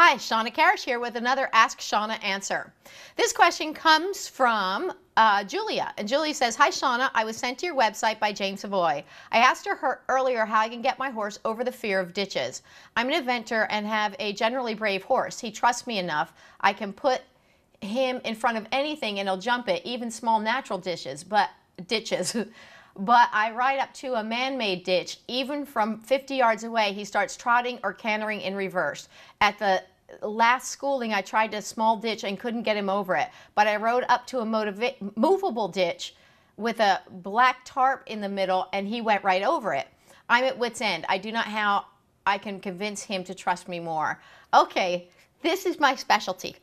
Hi, Shawna Karrasch here with another Ask Shawna answer. This question comes from Julia, and Julia says, "Hi Shawna, I was sent to your website by Jane Savoy. I asked her earlier how I can get my horse over the fear of ditches. I'm an eventer and have a generally brave horse. He trusts me enough. I can put him in front of anything and he'll jump it, even small natural ditches. But I ride up to a man-made ditch. Even from 50 yards away, he starts trotting or cantering in reverse. At the last schooling, I tried a small ditch and couldn't get him over it. But I rode up to a movable ditch with a black tarp in the middle, and he went right over it. I'm at wit's end. I do not know how I can convince him to trust me more." Okay. This is my specialty.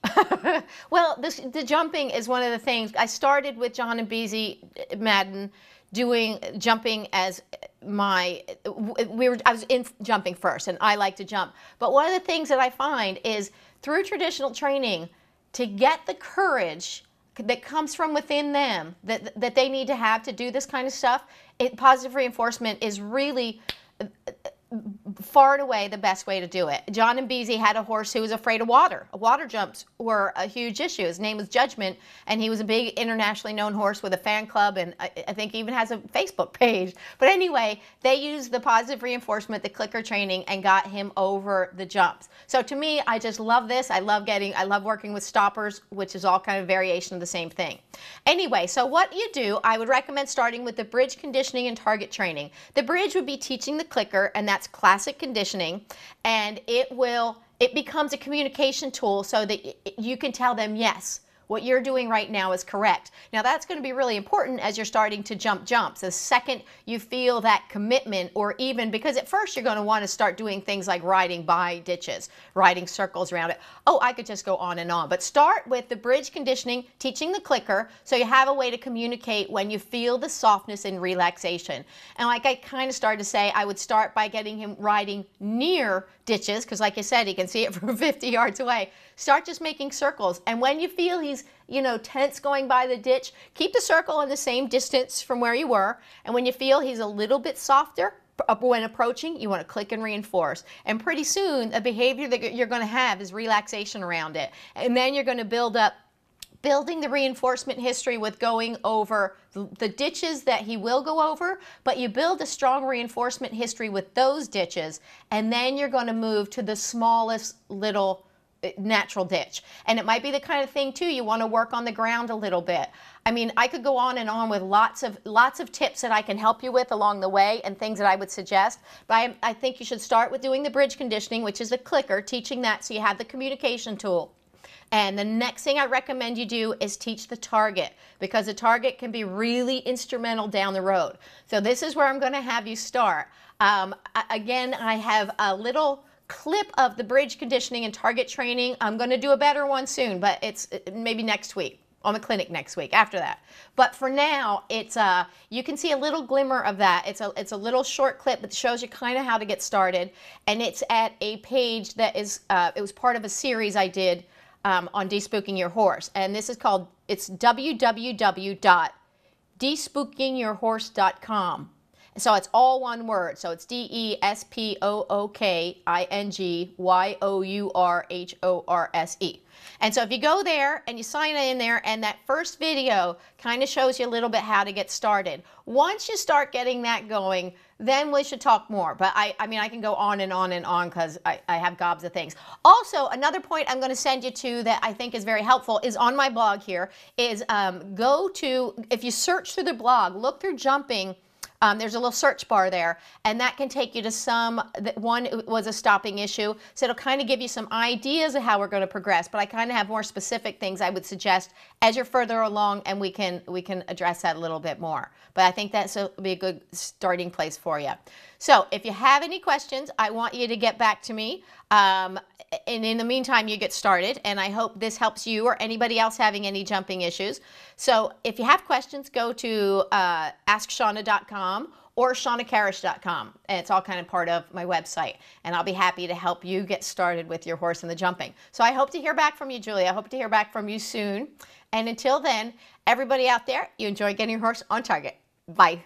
Well, the jumping is one of the things. I started with John and Beezy Madden doing jumping as I was in jumping first, and I like to jump. But one of the things that I find is through traditional training, to get the courage that comes from within them that they need to have to do this kind of stuff, positive reinforcement is really far and away the best way to do it. John and Beezy had a horse who was afraid of water. Water jumps were a huge issue. His name was Judgment, and he was a big internationally known horse with a fan club, and I think even has a Facebook page. But anyway, they used the positive reinforcement, the clicker training, and got him over the jumps. So to me, I just love this. I love working with stoppers, which is all kind of variation of the same thing. Anyway, so what you do, I would recommend starting with the bridge conditioning and target training. The bridge would be teaching the clicker, and that's classic conditioning, and it becomes a communication tool so that you can tell them, yes, what you're doing right now is correct. Now that's going to be really important as you're starting to jump jumps. The second you feel that commitment, or even because at first you're going to want to start doing things like riding by ditches, riding circles around it. Oh, I could just go on and on. But start with the bridge conditioning, teaching the clicker, so you have a way to communicate when you feel the softness and relaxation. And like I kind of started to say, I would start by getting him riding near ditches, because like I said, he can see it from 50 yards away. Start just making circles, and when you feel he's tense going by the ditch, keep the circle in the same distance from where you were, and when you feel he's a little bit softer when approaching, you want to click and reinforce. And pretty soon, the behavior that you're going to have is relaxation around it, and then you're going to building the reinforcement history with going over the ditches that he will go over, but you build a strong reinforcement history with those ditches, and then you're going to move to the smallest little natural ditch. And it might be the kind of thing too, you want to work on the ground a little bit. I mean, I could go on and on with lots of tips that I can help you with along the way, and things that I would suggest, but I think you should start with doing the bridge conditioning, which is the clicker, teaching that so you have the communication tool. And the next thing I recommend you do is teach the target, because the target can be really instrumental down the road. So this is where I'm going to have you start. Again, I have a little clip of the bridge conditioning and target training. I'm going to do a better one soon, but it's maybe next week, on the clinic next week after that. But for now, it's you can see a little glimmer of that. It's a little short clip that shows you kind of how to get started, and it's at a page that is it was part of a series I did on despooking your horse, and this is called, it's www.despookingyourhorse.com. So it's all one word. So it's DESPOOKINGYOURHORSE. And so if you go there and you sign in there, and that first video kind of shows you a little bit how to get started. Once you start getting that going, then we should talk more. But I mean, I can go on and on and on, because I have gobs of things. Also, another point I'm going to send you to that I think is very helpful is on my blog here, is go to, if you search through the blog, look through jumping. There's a little search bar there, and that can take you to one was a stopping issue, so it'll kind of give you some ideas of how we're going to progress, but I kind of have more specific things I would suggest as you're further along, and we can address that a little bit more. But I think that'll be a good starting place for you. So if you have any questions, I want you to get back to me. And in the meantime, you get started, and I hope this helps you or anybody else having any jumping issues. So if you have questions, go to askshawna.com or shawnakarrasch.com, and it's all kind of part of my website, and I'll be happy to help you get started with your horse and the jumping. So I hope to hear back from you, Julia. I hope to hear back from you soon. And until then, everybody out there, you enjoy getting your horse on target. Bye.